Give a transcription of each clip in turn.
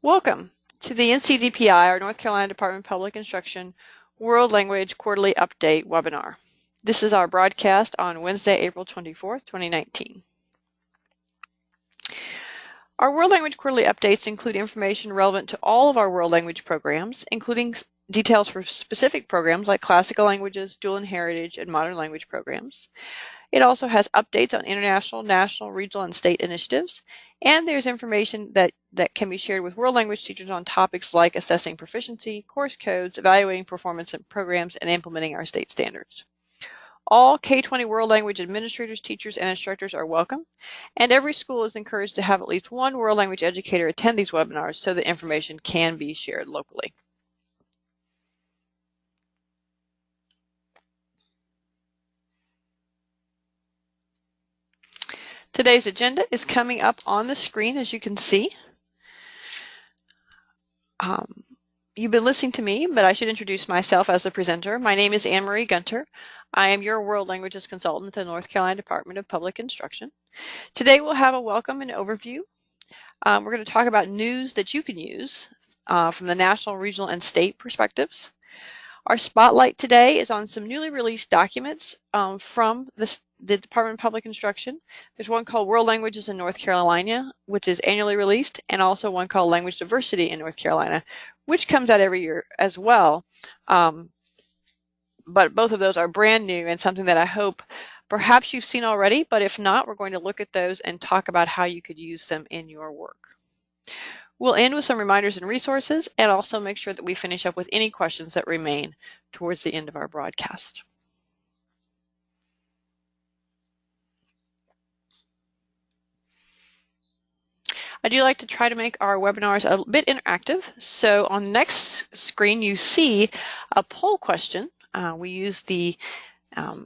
Welcome to the NCDPI, our North Carolina Department of Public Instruction, World Language Quarterly Update webinar. This is our broadcast on Wednesday, April 24th, 2019. Our World Language Quarterly Updates include information relevant to all of our world language programs, including details for specific programs like classical languages, dual and heritage, and modern language programs. It also has updates on international, national, regional, and state initiatives. And there's information that can be shared with world language teachers on topics like assessing proficiency, course codes, evaluating performance in programs, and implementing our state standards. All K-20 world language administrators, teachers, and instructors are welcome. And every school is encouraged to have at least one world language educator attend these webinars so that information can be shared locally. Today's agenda is coming up on the screen, as you can see. You've been listening to me, but I should introduce myself as the presenter. My name is Anne-Marie Gunter. I am your World Languages Consultant at the North Carolina Department of Public Instruction. Today we'll have a welcome and overview. We're going to talk about news that you can use from the national, regional, and state perspectives. Our spotlight today is on some newly released documents from the Department of Public Instruction. There's one called World Languages in North Carolina, which is annually released, and also one called Language Diversity in North Carolina, which comes out every year as well. But both of those are brand new and something that I hope perhaps you've seen already, but if not, we're going to look at those and talk about how you could use them in your work. We'll end with some reminders and resources, and also make sure that we finish up with any questions that remain towards the end of our broadcast. I do like to try to make our webinars a bit interactive. So on the next screen, you see a poll question. We use the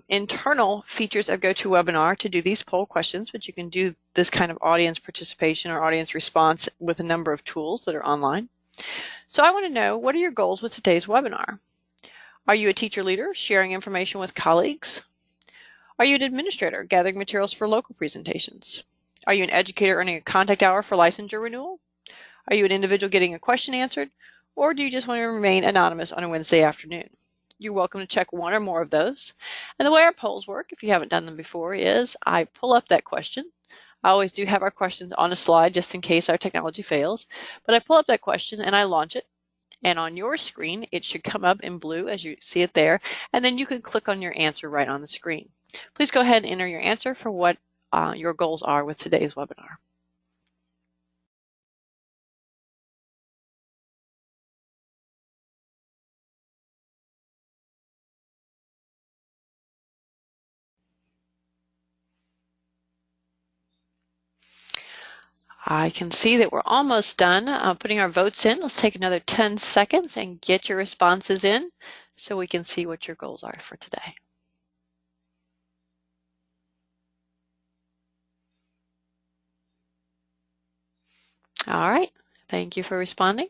internal features of GoToWebinar to do these poll questions, but you can do this kind of audience participation or audience response with a number of tools that are online. So I want to know, what are your goals with today's webinar? Are you a teacher leader sharing information with colleagues? Are you an administrator gathering materials for local presentations? Are you an educator earning a contact hour for licensure renewal? Are you an individual getting a question answered? Or do you just want to remain anonymous on a Wednesday afternoon? You're welcome to check one or more of those. And the way our polls work, if you haven't done them before, is I pull up that question. I always do have our questions on a slide just in case our technology fails. But I pull up that question and I launch it. And on your screen, it should come up in blue as you see it there. And then you can click on your answer right on the screen. Please go ahead and enter your answer for what your goals are with today's webinar. I can see that we're almost done putting our votes in. Let's take another 10 seconds and get your responses in so we can see what your goals are for today. All right, thank you for responding.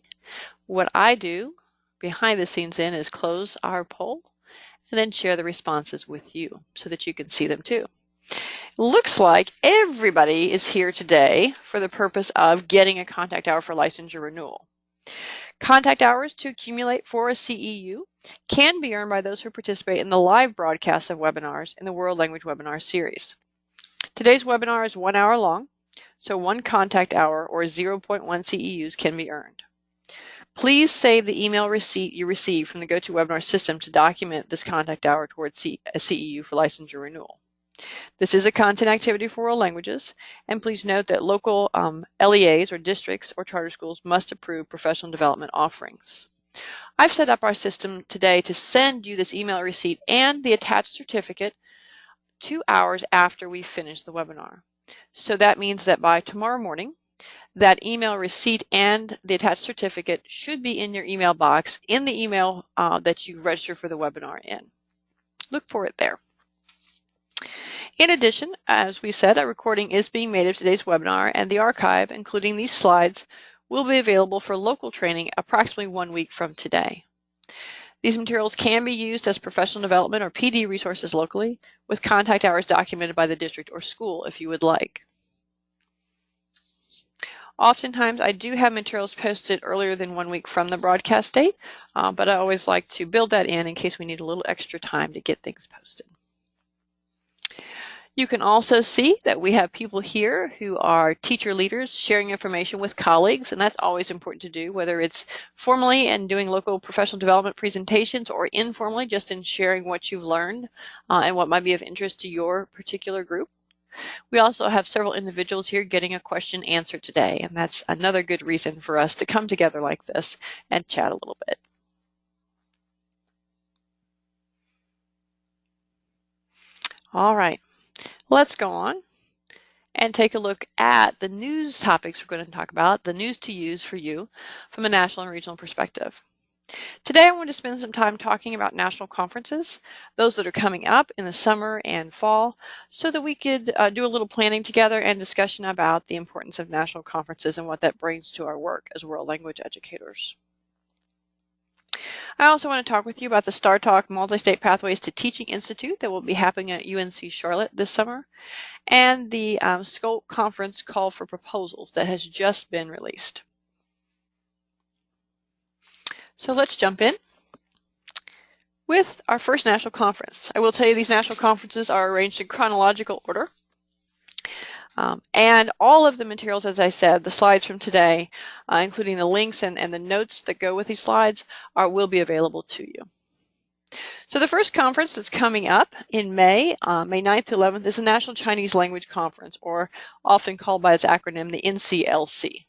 What I do behind the scenes then is close our poll and then share the responses with you so that you can see them too. Looks like everybody is here today for the purpose of getting a contact hour for licensure renewal. Contact hours to accumulate for a CEU can be earned by those who participate in the live broadcast of webinars in the World Language Webinar Series. Today's webinar is 1 hour long, so 1 contact hour or 0.1 CEUs can be earned. Please save the email receipt you received from the GoToWebinar system to document this contact hour towards a CEU for licensure renewal. This is a content activity for world languages, and please note that local LEAs or districts or charter schools must approve professional development offerings. I've set up our system today to send you this email receipt and the attached certificate 2 hours after we finish the webinar. So that means that by tomorrow morning, that email receipt and the attached certificate should be in your email box in the email that you register for the webinar in. Look for it there. In addition, as we said, a recording is being made of today's webinar, and the archive, including these slides, will be available for local training approximately 1 week from today. These materials can be used as professional development or PD resources locally, with contact hours documented by the district or school if you would like. Oftentimes I do have materials posted earlier than 1 week from the broadcast date, but I always like to build that in case we need a little extra time to get things posted. You can also see that we have people here who are teacher leaders sharing information with colleagues, and that's always important to do, whether it's formally and doing local professional development presentations or informally just in sharing what you've learned and what might be of interest to your particular group. We also have several individuals here getting a question answered today, and that's another good reason for us to come together like this and chat a little bit. All right, let's go on and take a look at the news topics we're going to talk about, the news to use for you from a national and regional perspective. Today I want to spend some time talking about national conferences, those that are coming up in the summer and fall, so that we could do a little planning together and discussion about the importance of national conferences and what that brings to our work as world language educators. I also want to talk with you about the StarTalk Multi-State Pathways to Teaching Institute that will be happening at UNC Charlotte this summer, and the SCOLE conference call for proposals that has just been released. So let's jump in with our first national conference. I will tell you these national conferences are arranged in chronological order. And all of the materials, as I said, the slides from today, including the links and the notes that go with these slides, will be available to you. So the first conference that's coming up in May, May 9th to 11th, is the National Chinese Language Conference, or often called by its acronym, the NCLC.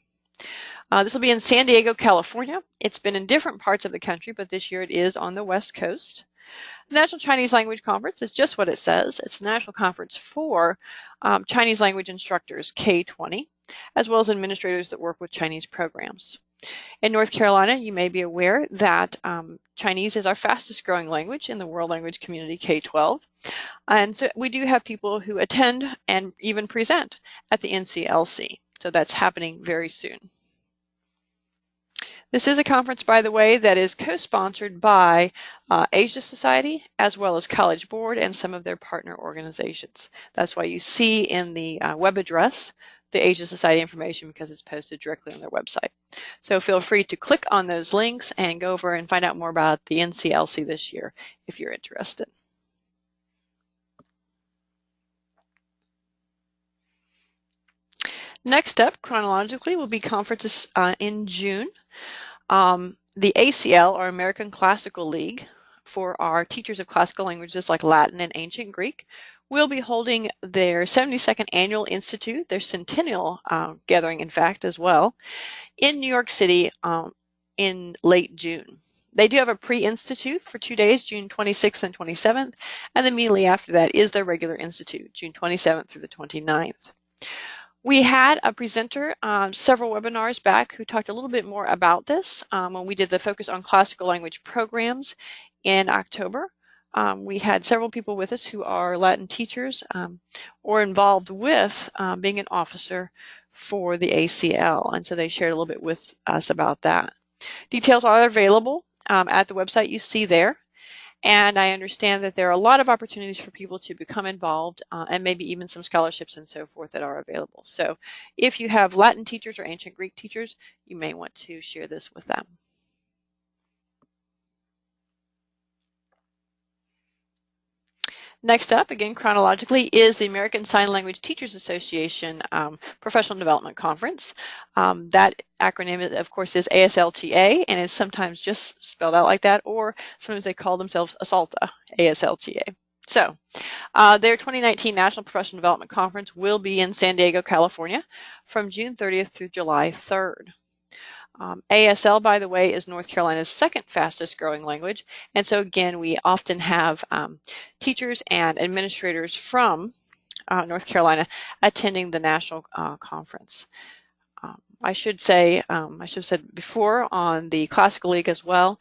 This will be in San Diego, California. It's been in different parts of the country, but this year it is on the West Coast. The National Chinese Language Conference is just what it says. It's a national conference for Chinese language instructors, K-20, as well as administrators that work with Chinese programs. In North Carolina, you may be aware that Chinese is our fastest growing language in the world language community, K-12. And so we do have people who attend and even present at the NCLC. So that's happening very soon. This is a conference, by the way, that is co-sponsored by Asia Society, as well as College Board and some of their partner organizations. That's why you see in the web address the Asia Society information, because it's posted directly on their website. So feel free to click on those links and go over and find out more about the NCLC this year if you're interested. Next up, chronologically, will be conferences in June. The ACL, or American Classical League, for our teachers of classical languages like Latin and Ancient Greek, will be holding their 72nd Annual Institute, their centennial gathering, in fact, as well, in New York City in late June. They do have a pre-institute for 2 days, June 26th and 27th, and immediately after that is their regular institute, June 27th through the 29th. We had a presenter several webinars back who talked a little bit more about this when we did the focus on classical language programs in October. We had several people with us who are Latin teachers or involved with being an officer for the ACL, and so they shared a little bit with us about that. Details are available at the website you see there. And I understand that there are a lot of opportunities for people to become involved and maybe even some scholarships and so forth that are available. So if you have Latin teachers or Ancient Greek teachers, you may want to share this with them. Next up, again chronologically, is the American Sign Language Teachers Association Professional Development Conference. That acronym, of course, is ASLTA, and is sometimes just spelled out like that, or sometimes they call themselves ASALTA, ASLTA. So their 2019 National Professional Development Conference will be in San Diego, California, from June 30th through July 3rd. ASL, by the way, is North Carolina's second fastest growing language. And so again, we often have teachers and administrators from North Carolina attending the national conference. I should say, I should have said before on the Classical League as well,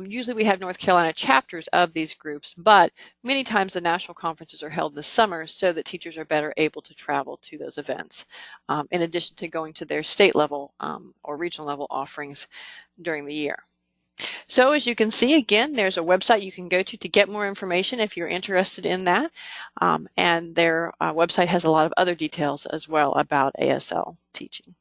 usually we have North Carolina chapters of these groups, but many times the national conferences are held this summer so that teachers are better able to travel to those events, in addition to going to their state level or regional level offerings during the year. So as you can see, again, there's a website you can go to get more information if you're interested in that, and their website has a lot of other details as well about ASL teaching.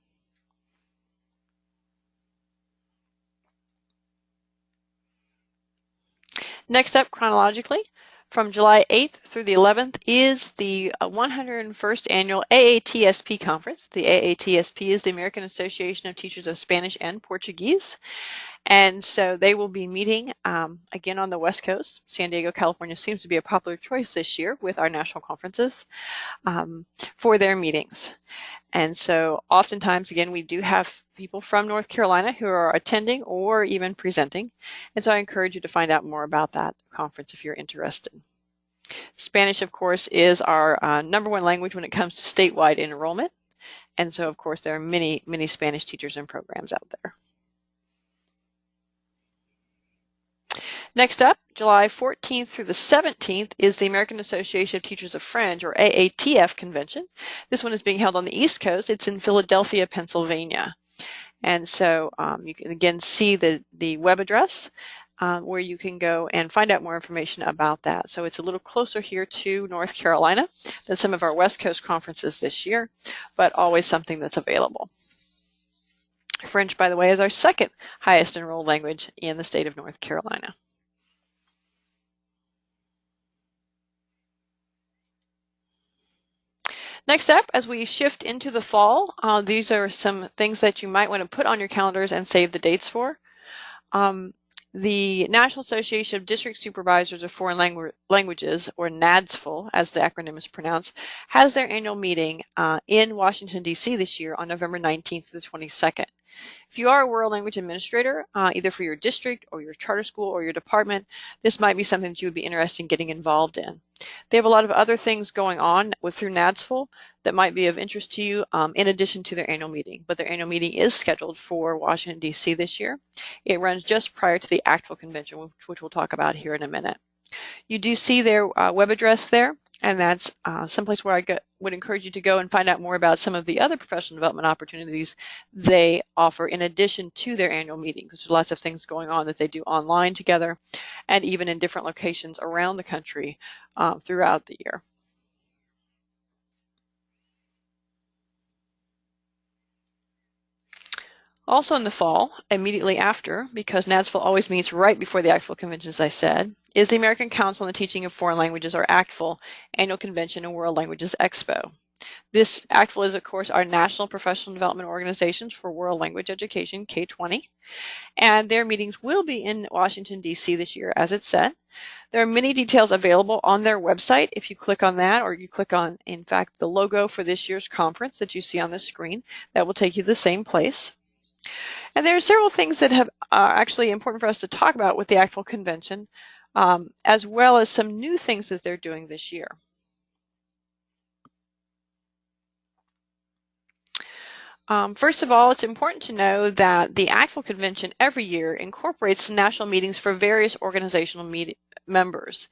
Next up, chronologically, from July 8th through the 11th is the 101st Annual AATSP Conference. The AATSP is the American Association of Teachers of Spanish and Portuguese. And so they will be meeting again on the West Coast. San Diego, California seems to be a popular choice this year with our national conferences for their meetings. And so oftentimes, again, we do have people from North Carolina who are attending or even presenting. And so I encourage you to find out more about that conference if you're interested. Spanish, of course, is our #1 language when it comes to statewide enrollment. And so, of course, there are many, many Spanish teachers and programs out there. Next up, July 14th through the 17th is the American Association of Teachers of French, or AATF convention. This one is being held on the East Coast. It's in Philadelphia, Pennsylvania. And so you can again see the web address where you can go and find out more information about that. So it's a little closer here to North Carolina than some of our West Coast conferences this year, but always something that's available. French, by the way, is our second highest enrolled language in the state of North Carolina. Next up, as we shift into the fall, these are some things that you might want to put on your calendars and save the dates for. The National Association of District Supervisors of Foreign Languages, or NADSFul, as the acronym is pronounced, has their annual meeting in Washington, D.C. this year on November 19th to the 22nd. If you are a world language administrator, either for your district or your charter school or your department, this might be something that you would be interested in getting involved in. They have a lot of other things going on through NADSFul that might be of interest to you in addition to their annual meeting. But their annual meeting is scheduled for Washington, D.C. this year. It runs just prior to the actual convention, which we'll talk about here in a minute. You do see their web address there, and that's someplace where I would encourage you to go and find out more about some of the other professional development opportunities they offer in addition to their annual meeting, because there's lots of things going on that they do online together and even in different locations around the country throughout the year. Also in the fall, immediately after, because NADSFul always meets right before the actual convention, as I said, is the American Council on the Teaching of Foreign Languages, or ACTFL, Annual Convention and World Languages Expo. This ACTFL is, of course, our national professional development organizations for world language education, K-20, and their meetings will be in Washington, D.C. this year, as it said. There are many details available on their website. If you click on that, or you click on, in fact, the logo for this year's conference that you see on the screen, that will take you to the same place. And there are several things that are actually important for us to talk about with the ACTFL convention, as well as some new things that they're doing this year. First of all, it's important to know that the ACTFL convention every year incorporates national meetings for various organizational members.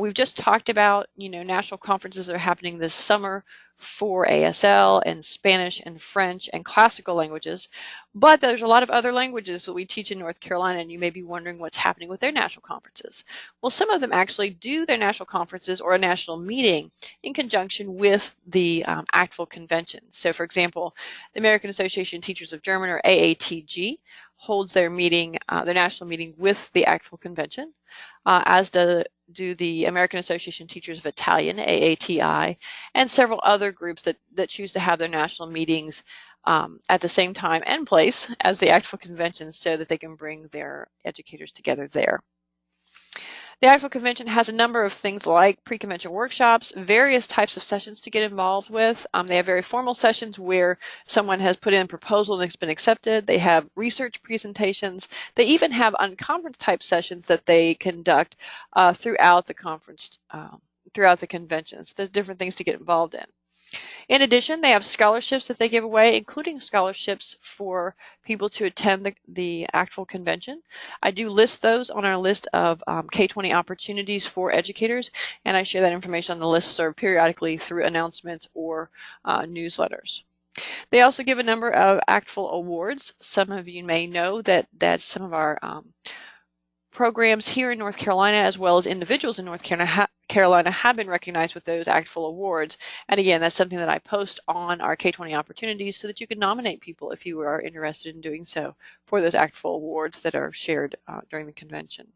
We've just talked about, national conferences that are happening this summer for ASL and Spanish and French and classical languages, but there's a lot of other languages that we teach in North Carolina, and you may be wondering what's happening with their national conferences. Well, some of them actually do their national conferences or a national meeting in conjunction with the ACTFL convention. So, for example, the American Association of Teachers of German, or AATG, holds their meeting, their national meeting with the ACTFL convention, as do the American Association of Teachers of Italian, AATI, and several other groups that choose to have their national meetings at the same time and place as the ACTFL convention so that they can bring their educators together there. The ACTFL convention has a number of things like pre-convention workshops, various types of sessions to get involved with. They have very formal sessions where someone has put in a proposal and it's been accepted. They have research presentations. They even have unconference type sessions that they conduct throughout the conference, throughout the conventions. There's different things to get involved in. In addition, they have scholarships that they give away, including scholarships for people to attend the ACTFL convention. I do list those on our list of K-20 opportunities for educators, and I share that information on the listserv periodically through announcements or newsletters. They also give a number of ACTFL awards. Some of you may know that some of our programs here in North Carolina, as well as individuals in North Carolina, have been recognized with those ACTFL awards. And again, that's something that I post on our K-20 opportunities so that you can nominate people if you are interested in doing so for those ACTFL awards that are shared during the convention.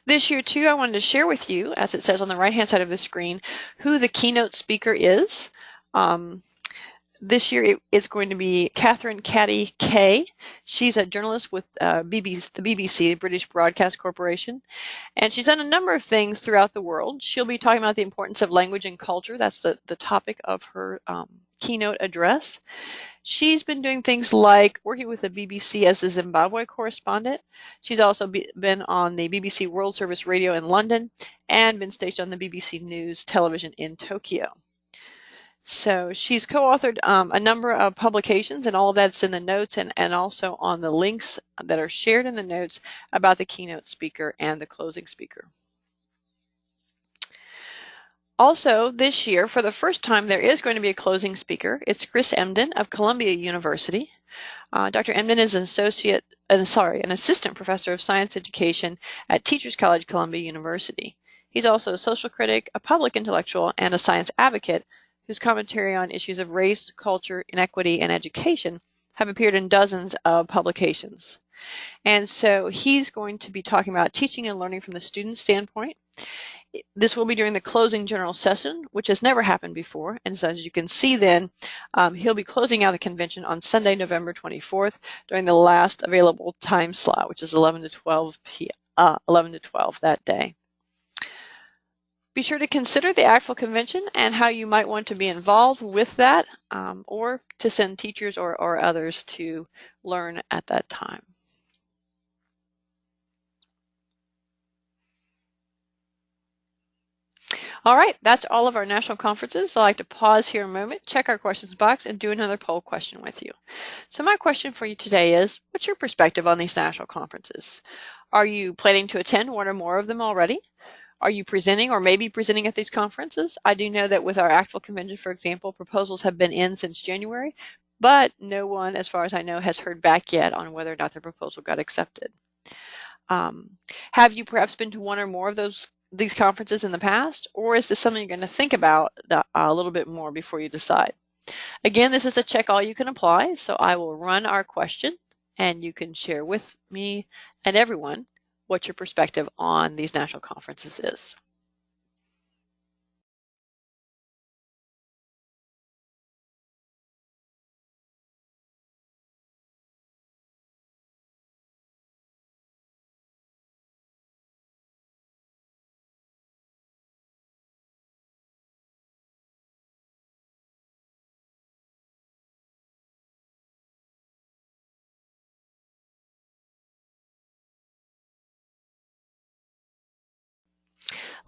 This year, too, I wanted to share with you, as it says on the right-hand side of the screen, who the keynote speaker is. This year, it's going to be Catherine Caddy Kay. She's a journalist with the BBC, the British Broadcast Corporation, and she's done a number of things throughout the world. She'll be talking about the importance of language and culture. That's the topic of her keynote address. She's been doing things like working with the BBC as a Zimbabwe correspondent. She's also been on the BBC World Service Radio in London and been stationed on the BBC News Television in Tokyo. So she's co-authored a number of publications, and all of that's in the notes and also on the links that are shared in the notes about the keynote speaker and the closing speaker. Also, this year, for the first time, there is going to be a closing speaker. It's Chris Emden of Columbia University. Dr. Emden is an assistant professor of science education at Teachers College, Columbia University. He's also a social critic, a public intellectual, and a science advocate whose commentary on issues of race, culture, inequity, and education have appeared in dozens of publications. And so he's going to be talking about teaching and learning from the student standpoint. This will be during the closing general session, which has never happened before. And so as you can see then, he'll be closing out the convention on Sunday, November 24th during the last available time slot, which is 11 to 12 that day. Be sure to consider the actual convention and how you might want to be involved with that, or to send teachers or others to learn at that time. All right, that's all of our national conferences. I'd like to pause here a moment, check our questions box, and do another poll question with you. So my question for you today is, what's your perspective on these national conferences? Are you planning to attend one or more of them already? Are you presenting or maybe presenting at these conferences? I do know that with our actual convention, for example, proposals have been in since January, but no one, as far as I know, has heard back yet on whether or not their proposal got accepted. Have you perhaps been to one or more of these conferences in the past, or is this something you're going to think about a little bit more before you decide? Again, this is a check all you can apply, so I will run our question and you can share with me and everyone what your perspective on these national conferences is.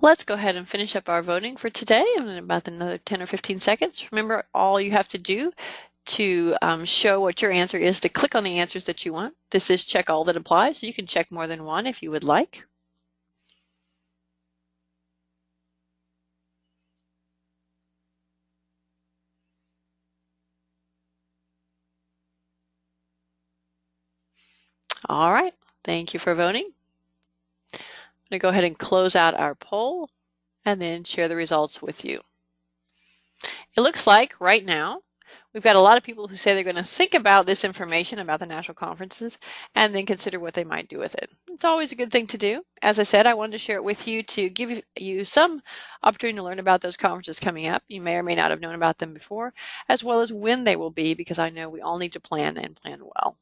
Let's go ahead and finish up our voting for today in about another 10 or 15 seconds. Remember, all you have to do to show what your answer is to click on the answers that you want. This is check all that applies, so you can check more than one if you would like. All right, thank you for voting. I'm going to go ahead and close out our poll and then share the results with you. It looks like right now we've got a lot of people who say they're going to think about this information about the national conferences and then consider what they might do with it. It's always a good thing to do. As I said, I wanted to share it with you to give you some opportunity to learn about those conferences coming up. You may or may not have known about them before, as well as when they will be, because I know we all need to plan and plan well.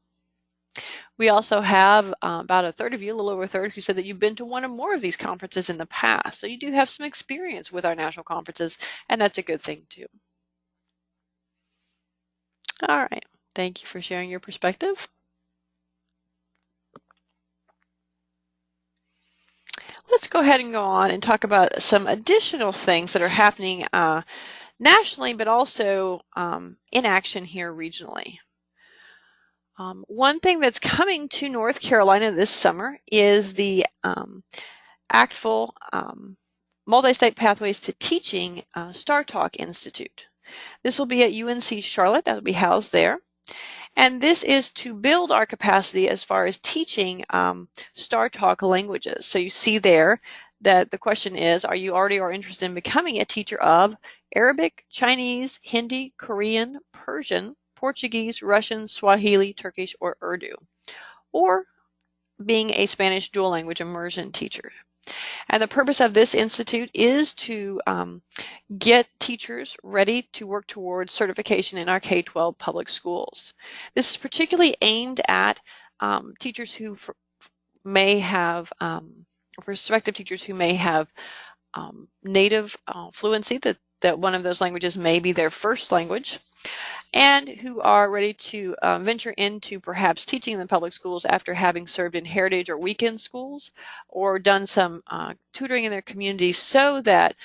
We also have about a third of you, a little over a third, who said that you've been to one or more of these conferences in the past. So you do have some experience with our national conferences, and that's a good thing too. All right, thank you for sharing your perspective. Let's go ahead and go on and talk about some additional things that are happening nationally, but also in action here regionally. One thing that's coming to North Carolina this summer is the ACTFL Multi-State Pathways to Teaching Star Talk Institute. This will be at UNC Charlotte. That will be housed there. And this is to build our capacity as far as teaching Star Talk languages. So you see there that the question is, are you already or interested in becoming a teacher of Arabic, Chinese, Hindi, Korean, Persian, Portuguese, Russian, Swahili, Turkish, or Urdu? Or being a Spanish dual language immersion teacher. And the purpose of this institute is to get teachers ready to work towards certification in our K-12 public schools. This is particularly aimed at teachers who may have, prospective teachers who may have native fluency, that one of those languages may be their first language, and who are ready to venture into perhaps teaching in the public schools after having served in heritage or weekend schools or done some tutoring in their community, so that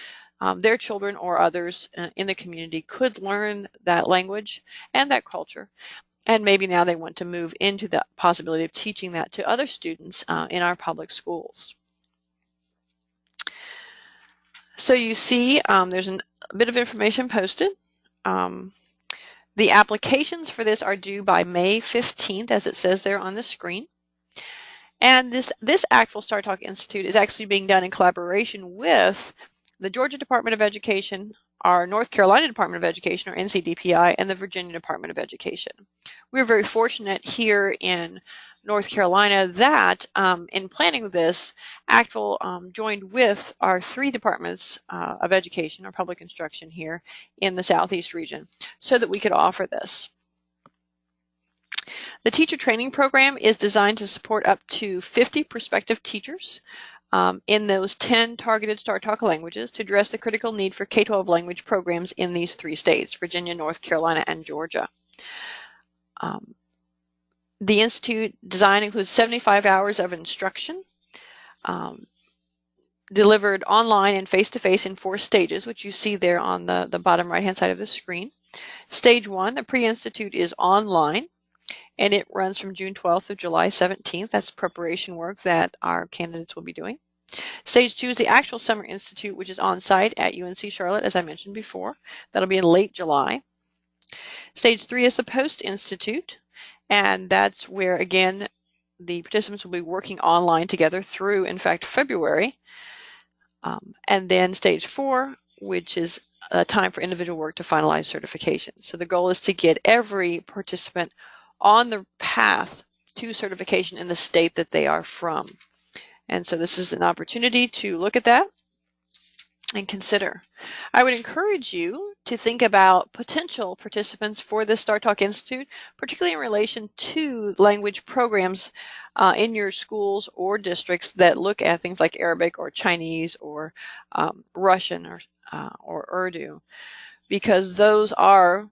their children or others in the community could learn that language and that culture. And maybe now they want to move into the possibility of teaching that to other students in our public schools. So you see there's a bit of information posted. The applications for this are due by May 15th, as it says there on the screen. And this Actful StarTalk Institute is actually being done in collaboration with the Georgia Department of Education, our North Carolina Department of Education, or NCDPI, and the Virginia Department of Education. We're very fortunate here in North Carolina that in planning this, Actful joined with our 3 departments of education, or public instruction here in the Southeast region, so that we could offer this. The teacher training program is designed to support up to 50 prospective teachers in those 10 targeted StarTalk languages to address the critical need for K-12 language programs in these 3 states, Virginia, North Carolina, and Georgia. The Institute design includes 75 hours of instruction delivered online and face-to-face in 4 stages, which you see there on the bottom right-hand side of the screen. Stage 1, the pre-institute, is online, and it runs from June 12th to July 17th. That's preparation work that our candidates will be doing. Stage 2 is the actual Summer Institute, which is on site at UNC Charlotte, as I mentioned before. That'll be in late July. Stage 3 is the Post-Institute, and that's where, again, the participants will be working online together through, in fact, February. And then Stage 4, which is a time for individual work to finalize certification. So the goal is to get every participant on the path to certification in the state that they are from. And so this is an opportunity to look at that and consider. I would encourage you to think about potential participants for the StarTalk Institute, particularly in relation to language programs in your schools or districts that look at things like Arabic or Chinese or Russian or Urdu, because those are,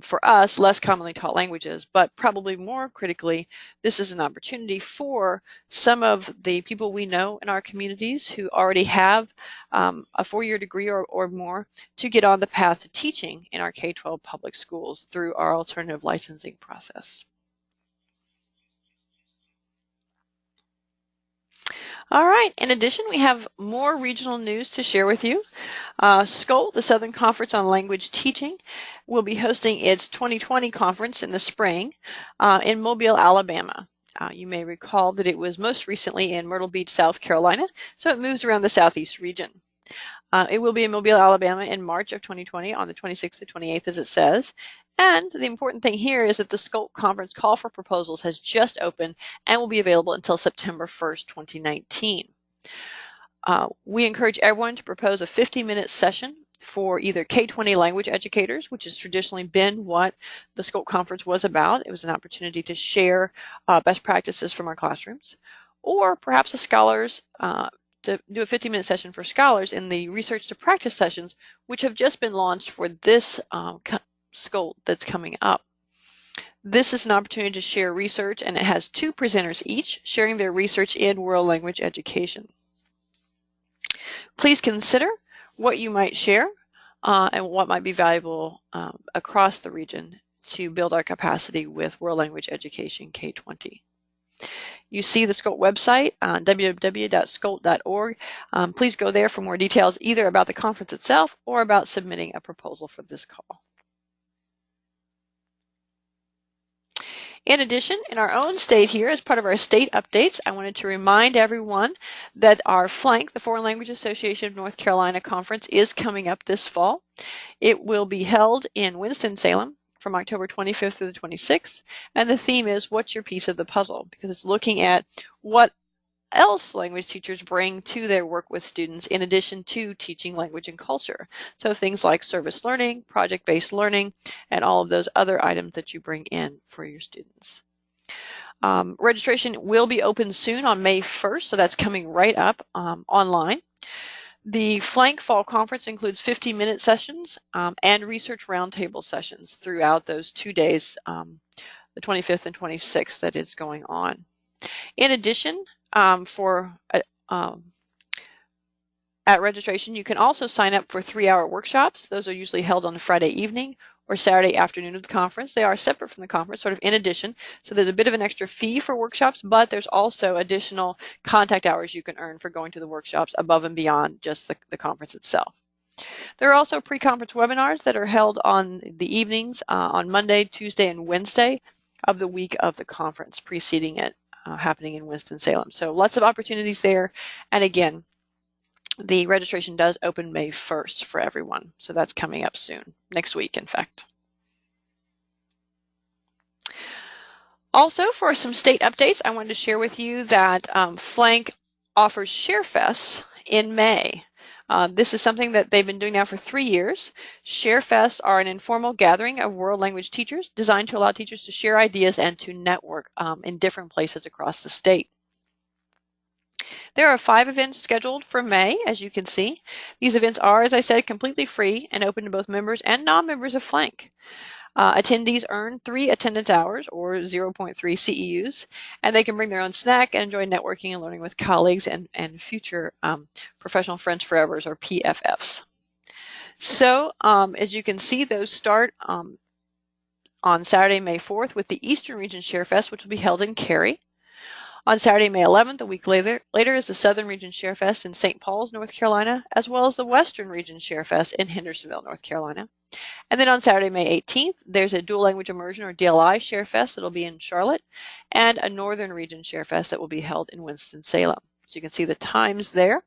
for us, less commonly taught languages, but probably more critically, this is an opportunity for some of the people we know in our communities who already have a 4-year degree or more to get on the path to teaching in our K-12 public schools through our alternative licensing process. All right, in addition, we have more regional news to share with you. SCOLE, the Southern Conference on Language Teaching, will be hosting its 2020 conference in the spring in Mobile, Alabama. You may recall that it was most recently in Myrtle Beach, South Carolina, so it moves around the Southeast region. It will be in Mobile, Alabama in March of 2020 on the 26th to 28th, as it says. And the important thing here is that the SCOLE conference call for proposals has just opened and will be available until September 1st, 2019. We encourage everyone to propose a 50-minute session for either K-20 language educators, which has traditionally been what the SCOLE conference was about. It was an opportunity to share best practices from our classrooms, or perhaps the scholars, to do a 50-minute session for scholars in the research to practice sessions, which have just been launched for this SCOLE that's coming up. This is an opportunity to share research, and it has 2 presenters each sharing their research in world language education. Please consider what you might share and what might be valuable across the region to build our capacity with world language education K-20. You see the SCOLE website on www.scole.org. Please go there for more details either about the conference itself or about submitting a proposal for this call. In addition, in our own state here, as part of our state updates, I wanted to remind everyone that our FLANC, the Foreign Language Association of North Carolina Conference, is coming up this fall. It will be held in Winston-Salem from October 25th through the 26th. And the theme is, what's your piece of the puzzle? Because it's looking at what else language teachers bring to their work with students in addition to teaching language and culture. So things like service learning, project-based learning, and all of those other items that you bring in for your students. Registration will be open soon on May 1st, so that's coming right up online. The Flank Fall Conference includes 15-minute sessions and research roundtable sessions throughout those 2 days, the 25th and 26th, that is going on. In addition, at registration, you can also sign up for 3-hour workshops. Those are usually held on a Friday evening or Saturday afternoon of the conference. They are separate from the conference, sort of in addition. So there's a bit of an extra fee for workshops, but there's also additional contact hours you can earn for going to the workshops above and beyond just the conference itself. There are also pre-conference webinars that are held on the evenings on Monday, Tuesday, and Wednesday of the week of the conference preceding it happening in Winston-Salem. So lots of opportunities there. And again, the registration does open May 1st for everyone. So that's coming up soon, next week, in fact. Also, for some state updates, I wanted to share with you that Flank offers ShareFests in May. This is something that they've been doing now for 3 years. ShareFests are an informal gathering of world language teachers designed to allow teachers to share ideas and to network in different places across the state. There are 5 events scheduled for May, as you can see. These events are, as I said, completely free and open to both members and non-members of Flank. Attendees earn 3 attendance hours, or 0.3 CEUs, and they can bring their own snack and enjoy networking and learning with colleagues and future professional friends forevers, or PFFs. So, as you can see, those start on Saturday, May 4th with the Eastern Region ShareFest, which will be held in Cary. On Saturday, May 11th, a week later is the Southern Region ShareFest in St. Paul's, North Carolina, as well as the Western Region ShareFest in Hendersonville, North Carolina. And then on Saturday, May 18th, there's a Dual Language Immersion, or DLI, ShareFest that will be in Charlotte, and a Northern Region ShareFest that will be held in Winston-Salem. So you can see the times there.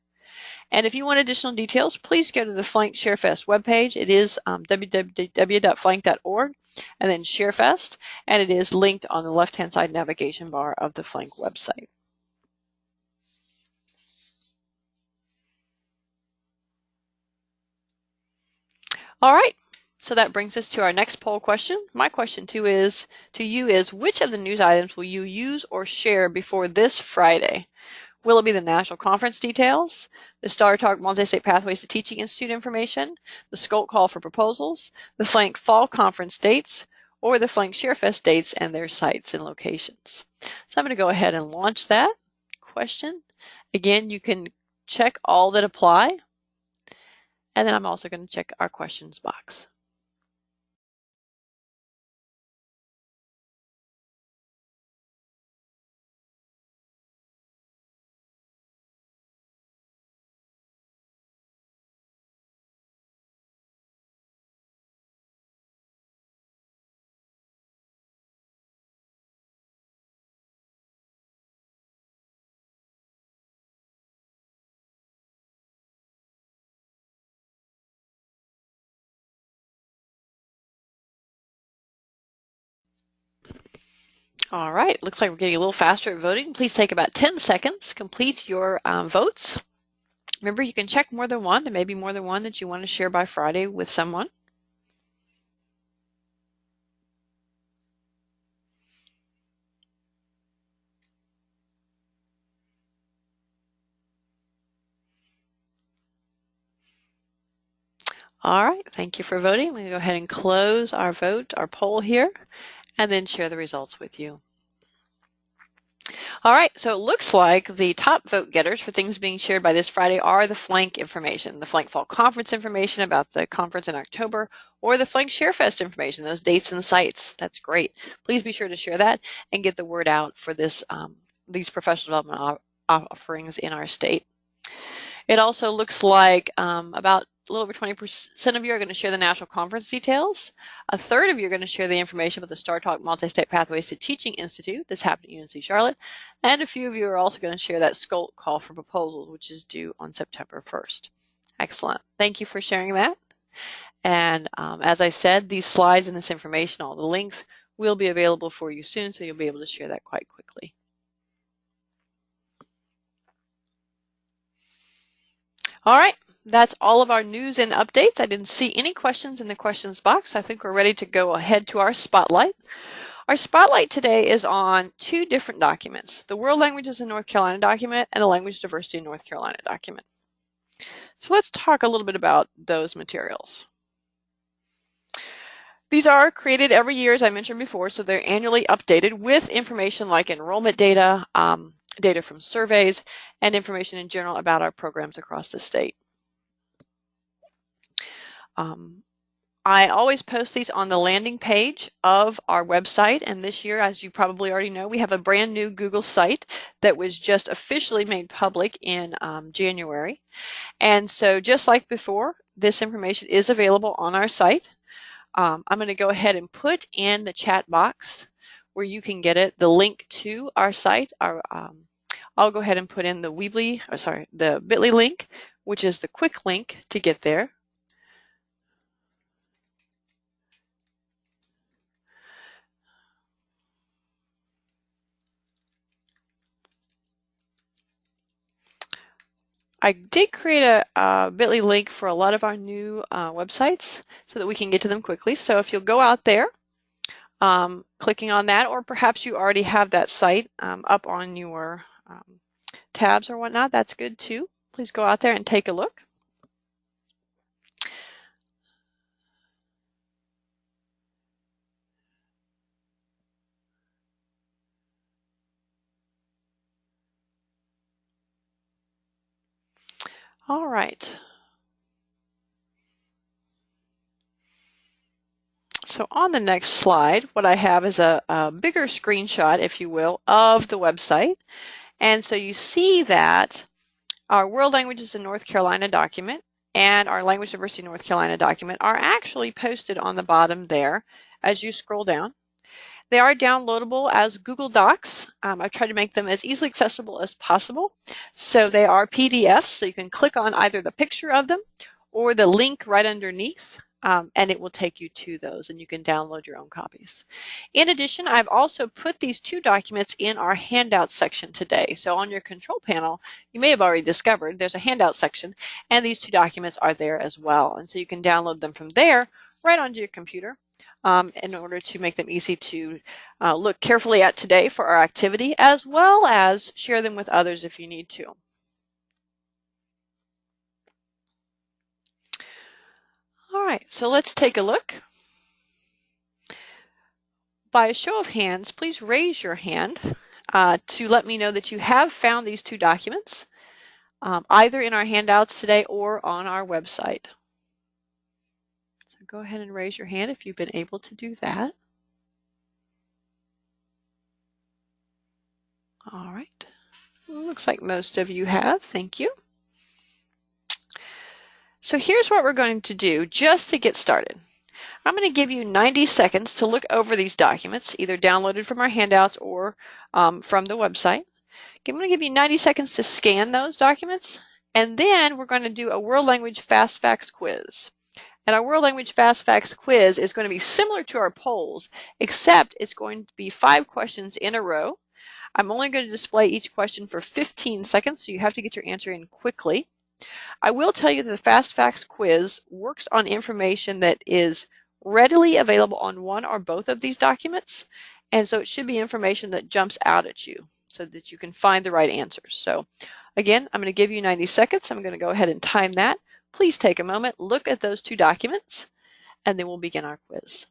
And if you want additional details, please go to the Flank ShareFest webpage. It is www.flank.org, and then ShareFest, and it is linked on the left-hand side navigation bar of the Flank website. All right, so that brings us to our next poll question. My question to you is, which of the news items will you use or share before this Friday? Will it be the national conference details, the Star Talk Multi-State Pathways to Teaching Institute information, the SCOLT call for proposals, the Flank Fall Conference dates, or the Flank ShareFest dates and their sites and locations? So I'm going to go ahead and launch that question. Again, you can check all that apply, and then I'm also going to check our questions box. All right, looks like we're getting a little faster at voting. Please take about 10 seconds, complete your votes. Remember, you can check more than one. There may be more than one that you want to share by Friday with someone. All right, thank you for voting. We're going to go ahead and close our vote, our poll here, and then share the results with you. All right, so it looks like the top vote getters for things being shared by this Friday are the Flank information, the Flank Fall Conference information about the conference in October, or the Flank ShareFest information, those dates and sites. That's great. Please be sure to share that and get the word out for this these professional development offerings in our state. It also looks like about a little over 20% of you are going to share the national conference details. A third of you are going to share the information about the Star Talk Multi-State Pathways to Teaching Institute that's happening at UNC Charlotte. And a few of you are also going to share that SCOLT call for proposals, which is due on September 1st. Excellent. Thank you for sharing that. And as I said, these slides and this information, all the links, will be available for you soon, so you'll be able to share that quite quickly. All right, that's all of our news and updates. I didn't see any questions in the questions box. I think we're ready to go ahead to our spotlight. Our spotlight today is on two different documents, the World Languages in North Carolina document and the Language Diversity in North Carolina document. So let's talk a little bit about those materials. These are created every year, as I mentioned before, so they're annually updated with information like enrollment data, data from surveys, and information in general about our programs across the state. I always post these on the landing page of our website, and this year, as you probably already know, we have a brand new Google site that was just officially made public in January. And so just like before, this information is available on our site. I'm going to go ahead and put in the chat box where you can get it, the link to our site. I'll go ahead and put in the the bit.ly link, which is the quick link to get there. I did create a bit.ly link for a lot of our new websites so that we can get to them quickly. So if you'll go out there, clicking on that, or perhaps you already have that site up on your tabs or whatnot, that's good too. Please go out there and take a look. All right. So on the next slide, what I have is a bigger screenshot, if you will, of the website. And so you see that our World Languages in North Carolina document and our Language Diversity North Carolina document are actually posted on the bottom there as you scroll down. They are downloadable as Google Docs. I've tried to make them as easily accessible as possible. So they are PDFs, so you can click on either the picture of them or the link right underneath, and it will take you to those, and you can download your own copies. In addition, I've also put these two documents in our handout section today. So on your control panel, you may have already discovered there's a handout section, and these two documents are there as well. And so you can download them from there right onto your computer. In order to make them easy to look carefully at today for our activity, as well as share them with others if you need to. All right, so let's take a look. By a show of hands, please raise your hand to let me know that you have found these two documents, either in our handouts today or on our website. So go ahead and raise your hand if you've been able to do that. All right, looks like most of you have, thank you. So here's what we're going to do just to get started. I'm going to give you 90 seconds to look over these documents, either downloaded from our handouts or from the website. I'm going to give you 90 seconds to scan those documents, and then we're going to do a World Language Fast Facts quiz. And our World Language Fast Facts quiz is going to be similar to our polls, except it's going to be 5 questions in a row. I'm only going to display each question for 15 seconds, so you have to get your answer in quickly. I will tell you that the Fast Facts quiz works on information that is readily available on one or both of these documents, and so it should be information that jumps out at you so that you can find the right answers. So again, I'm going to give you 90 seconds. I'm going to go ahead and time that. Please take a moment, look at those two documents, and then we'll begin our quiz.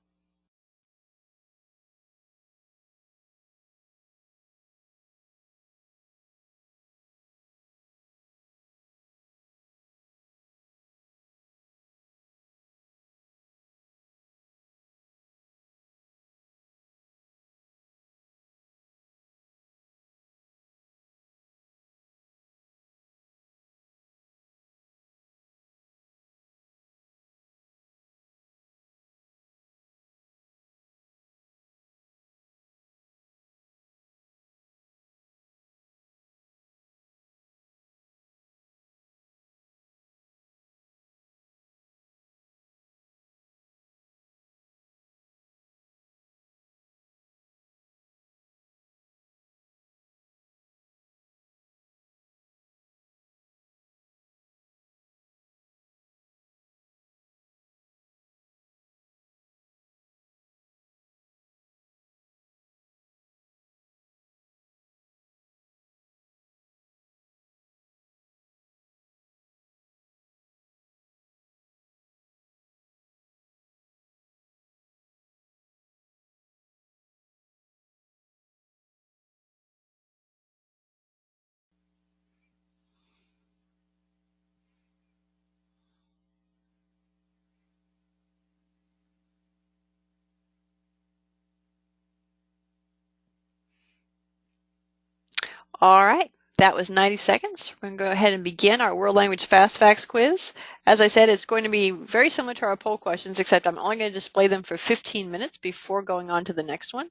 All right, that was 90 seconds. We're going to go ahead and begin our World Language Fast Facts quiz. As I said, it's going to be very similar to our poll questions, except I'm only going to display them for 15 minutes before going on to the next one.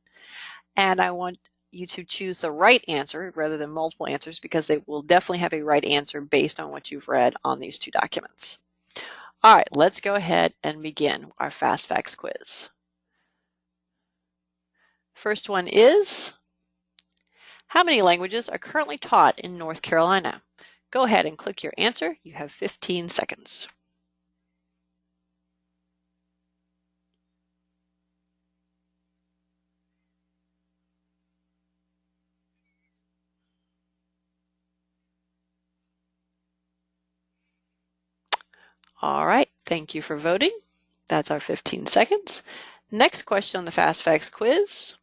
And I want you to choose the right answer rather than multiple answers, because they will definitely have a right answer based on what you've read on these two documents. All right, let's go ahead and begin our Fast Facts quiz. First one is, how many languages are currently taught in North Carolina? Go ahead and click your answer. You have 15 seconds. All right, thank you for voting. That's our 15 seconds. Next question on the Fast Facts quiz.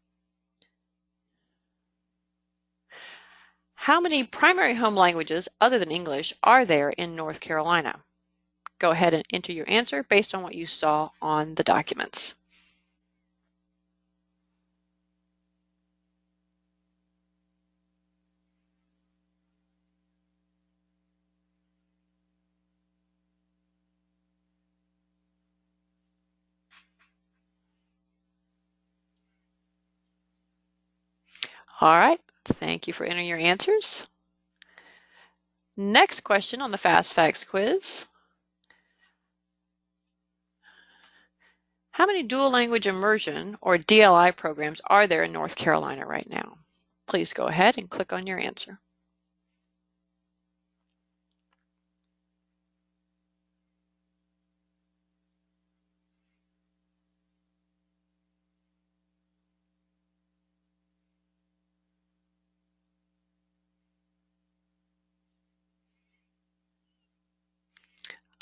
How many primary home languages other than English are there in North Carolina? Go ahead and enter your answer based on what you saw on the documents. All right, thank you for entering your answers. Next question on the Fast Facts quiz. How many dual language immersion or DLI programs are there in North Carolina right now? Please go ahead and click on your answer.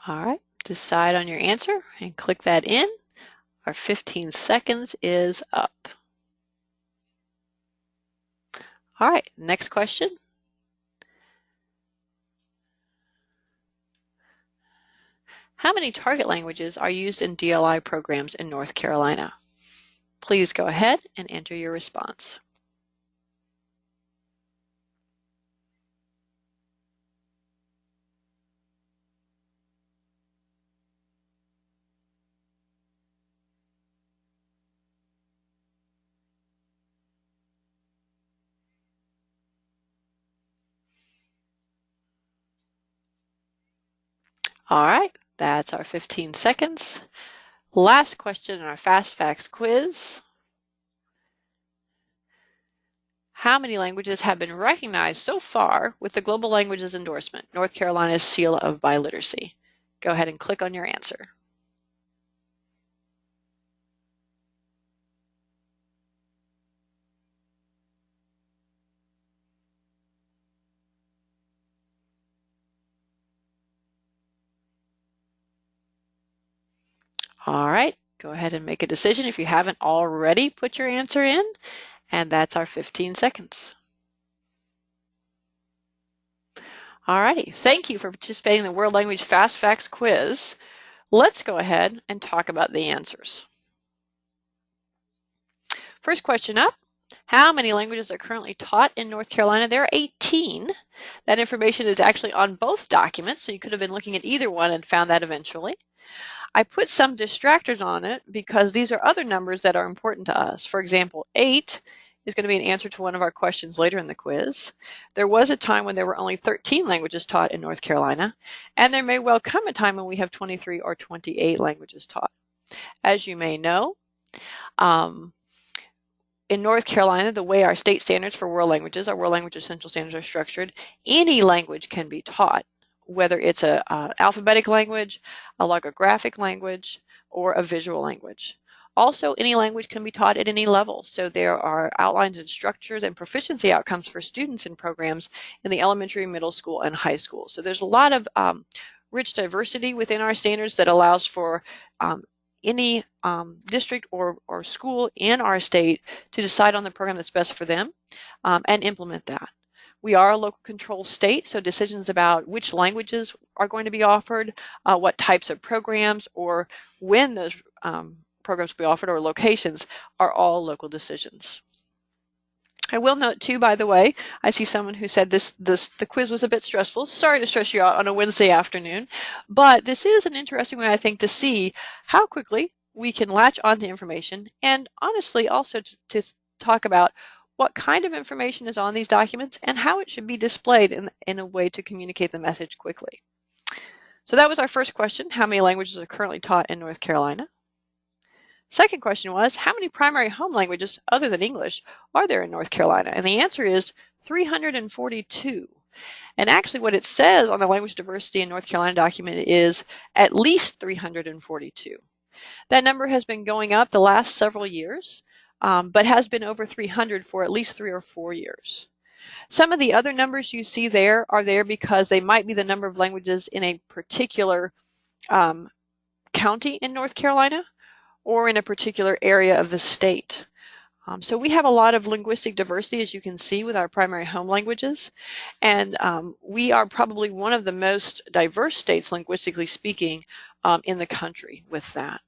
All right, decide on your answer and click that in. Our 15 seconds is up. All right, next question. How many target languages are used in DLI programs in North Carolina? Please go ahead and enter your response. All right, that's our 15 seconds. Last question in our Fast Facts quiz. How many languages have been recognized so far with the Global Languages Endorsement, North Carolina's seal of biliteracy? Go ahead and click on your answer. All right, go ahead and make a decision if you haven't already put your answer in, and that's our 15 seconds. All righty, thank you for participating in the World Language Fast Facts quiz. Let's go ahead and talk about the answers. First question up, how many languages are currently taught in North Carolina? There are 18. That information is actually on both documents, so you could have been looking at either one and found that eventually. I put some distractors on it because these are other numbers that are important to us. For example, 8 is going to be an answer to one of our questions later in the quiz. There was a time when there were only 13 languages taught in North Carolina, and there may well come a time when we have 23 or 28 languages taught. As you may know, in North Carolina, the way our state standards for world languages, our World Language Essential Standards are structured, any language can be taught, whether it's an alphabetic language, a logographic language, or a visual language. Also, any language can be taught at any level. So there are outlines and structures and proficiency outcomes for students in programs in the elementary, middle school, and high school. So there's a lot of rich diversity within our standards that allows for any district or school in our state to decide on the program that's best for them and implement that. We are a local control state, so decisions about which languages are going to be offered, what types of programs, or when those programs will be offered, or locations, are all local decisions. I will note too, by the way, I see someone who said the quiz was a bit stressful. Sorry to stress you out on a Wednesday afternoon, but this is an interesting way, I think, to see how quickly we can latch onto information, and honestly also to talk about what kind of information is on these documents and how it should be displayed in a way to communicate the message quickly. So that was our first question: how many languages are currently taught in North Carolina? Second question was, how many primary home languages other than English are there in North Carolina? And the answer is 342. And actually what it says on the language diversity in North Carolina document is at least 342. That number has been going up the last several years, but has been over 300 for at least 3 or 4 years. Some of the other numbers you see there are there because they might be the number of languages in a particular county in North Carolina, or in a particular area of the state. So we have a lot of linguistic diversity, as you can see, with our primary home languages. And we are probably one of the most diverse states, linguistically speaking, in the country with that.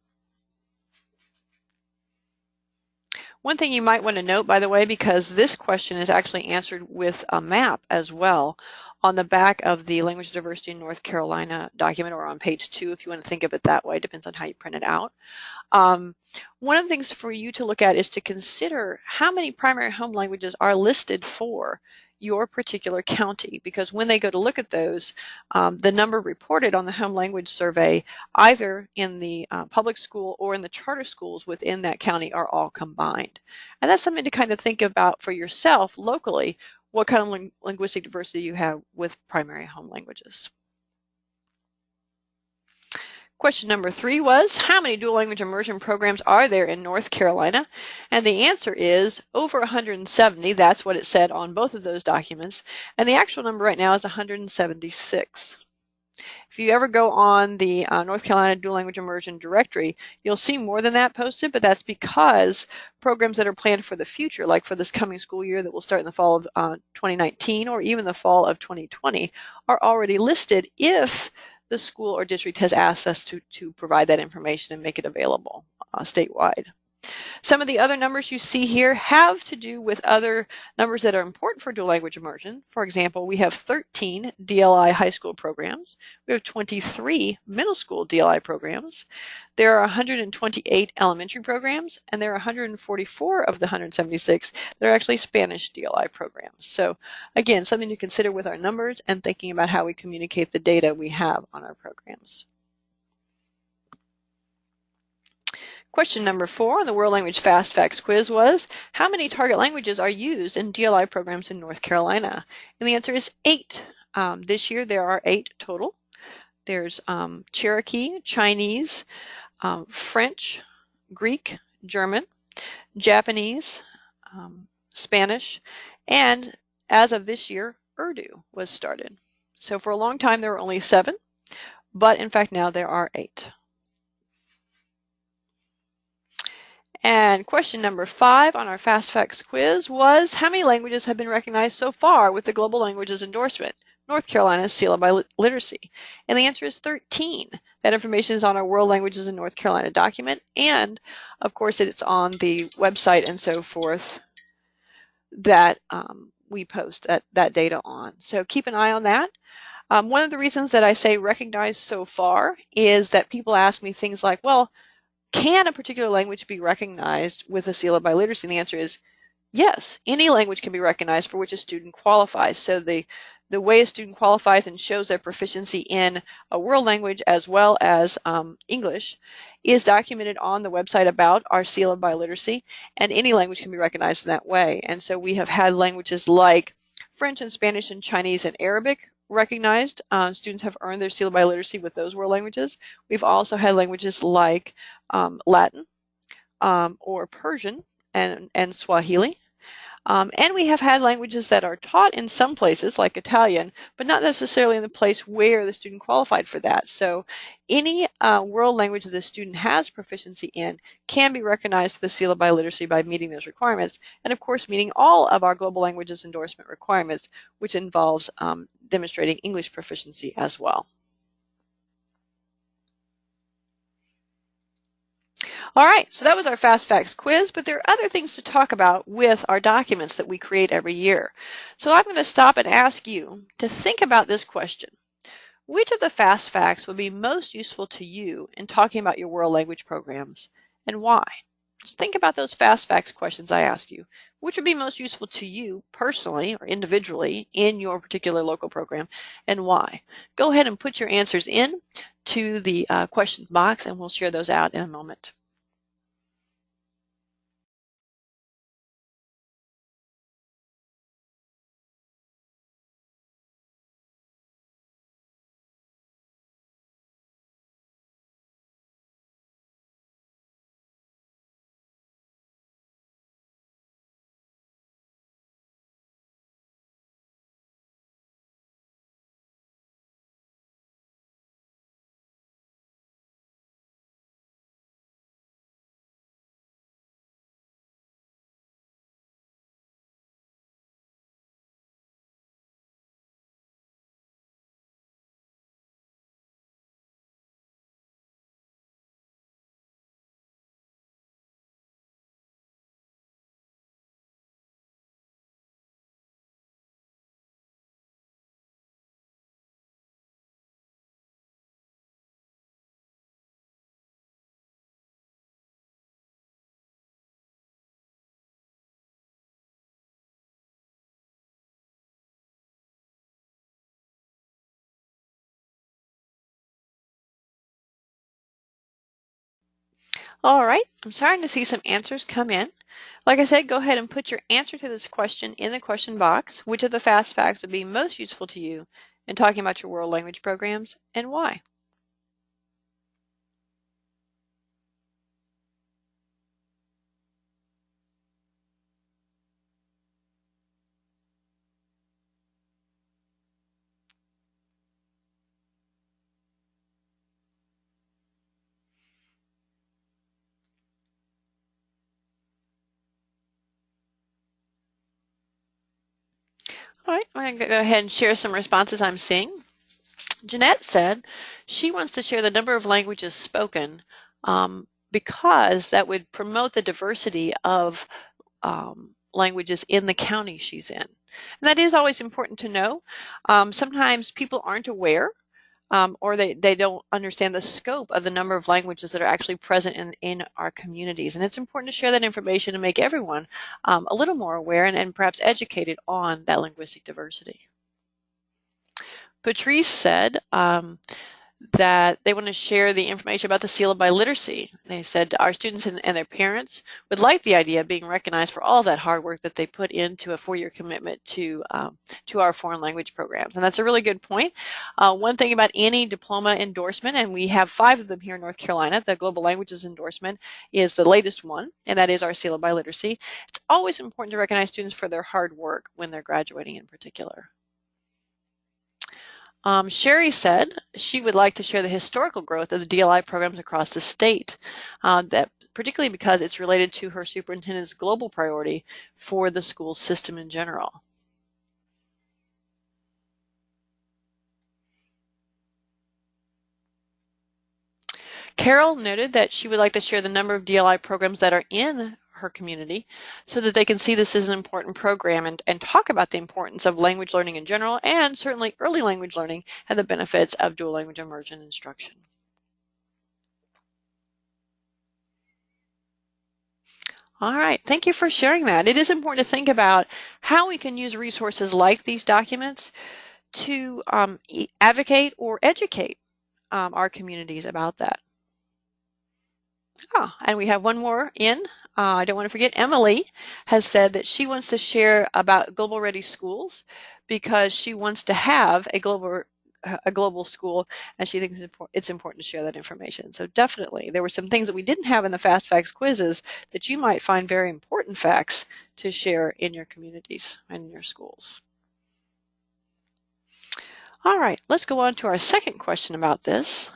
One thing you might want to note, by the way, because this question is actually answered with a map as well on the back of the Language Diversity in North Carolina document, or on page 2 if you want to think of it that way, depends on how you print it out. One of the things for you to look at is to consider how many primary home languages are listed for your particular county, because when they go to look at those, the number reported on the home language survey, either in the public school or in the charter schools within that county, are all combined. And that's something to kind of think about for yourself locally, what kind of linguistic diversity you have with primary home languages. Question number 3 was, how many dual language immersion programs are there in North Carolina? And the answer is over 170. That's what it said on both of those documents. And the actual number right now is 176. If you ever go on the North Carolina Dual Language Immersion directory, you'll see more than that posted, but that's because programs that are planned for the future, like for this coming school year that will start in the fall of 2019 or even the fall of 2020, are already listed if the school or district has asked us to provide that information and make it available statewide. Some of the other numbers you see here have to do with other numbers that are important for dual language immersion. For example, we have 13 DLI high school programs. We have 23 middle school DLI programs. There are 128 elementary programs, and there are 144 of the 176 that are actually Spanish DLI programs. So again, something to consider with our numbers and thinking about how we communicate the data we have on our programs. Question number 4 on the World Language Fast Facts quiz was, how many target languages are used in DLI programs in North Carolina? And the answer is 8. This year there are 8 total. There's Cherokee, Chinese, French, Greek, German, Japanese, Spanish, and as of this year, Urdu was started. So for a long time there were only 7, but in fact now there are 8. And question number 5 on our Fast Facts quiz was, how many languages have been recognized so far with the Global Languages Endorsement, North Carolina's Seal of Biliteracy? And the answer is 13. That information is on our World Languages in North Carolina document, and of course it's on the website and so forth that we post that data on. So keep an eye on that. One of the reasons that I say recognized so far is that people ask me things like, well, can a particular language be recognized with a seal of biliteracy? And the answer is yes. Any language can be recognized for which a student qualifies. So the way a student qualifies and shows their proficiency in a world language as well as English is documented on the website about our seal of biliteracy, and any language can be recognized in that way. And so we have had languages like French and Spanish and Chinese and Arabic recognized. Students have earned their seal of biliteracy with those world languages. We've also had languages like Latin or Persian and Swahili. And we have had languages that are taught in some places, like Italian, but not necessarily in the place where the student qualified for that. So any world language that the student has proficiency in can be recognized with the seal of biliteracy by meeting those requirements, and of course meeting all of our Global Languages Endorsement requirements, which involves demonstrating English proficiency as well. All right, so that was our Fast Facts quiz, but there are other things to talk about with our documents that we create every year. So I'm going to stop and ask you to think about this question. Which of the Fast Facts would be most useful to you in talking about your world language programs, and why? So think about those Fast Facts questions I asked you. Which would be most useful to you personally or individually in your particular local program, and why? Go ahead and put your answers in to the question box, and we'll share those out in a moment. All right, I'm starting to see some answers come in. Like I said, go ahead and put your answer to this question in the question box. Which of the Fast Facts would be most useful to you in talking about your world language programs, and why? All right, I'm going to go ahead and share some responses I'm seeing. Jeanette said she wants to share the number of languages spoken because that would promote the diversity of languages in the county she's in. And that is always important to know. Sometimes people aren't aware or they don't understand the scope of the number of languages that are actually present in our communities. And it's important to share that information and make everyone a little more aware and perhaps educated on that linguistic diversity. Patrice said that they want to share the information about the seal of biliteracy. They said our students and their parents would like the idea of being recognized for all that hard work that they put into a 4-year commitment to our foreign language programs. And that's a really good point. One thing about any diploma endorsement, and we have 5 of them here in North Carolina, the Global Languages endorsement is the latest one, and that is our seal of biliteracy. It's always important to recognize students for their hard work when they're graduating in particular. Sherry said she would like to share the historical growth of the DLI programs across the state, that particularly because it's related to her superintendent's global priority for the school system in general. Carol noted that she would like to share the number of DLI programs that are in her community so that they can see this as an important program and talk about the importance of language learning in general and certainly early language learning and the benefits of dual language immersion instruction. All right, thank you for sharing that. It is important to think about how we can use resources like these documents to advocate or educate our communities about that. And we have one more in. I don't want to forget, Emily has said that she wants to share about Global Ready Schools because she wants to have a global school, and she thinks it's important to share that information. So definitely, there were some things that we didn't have in the Fast Facts quizzes that you might find very important facts to share in your communities and in your schools. All right, let's go on to our second question about this.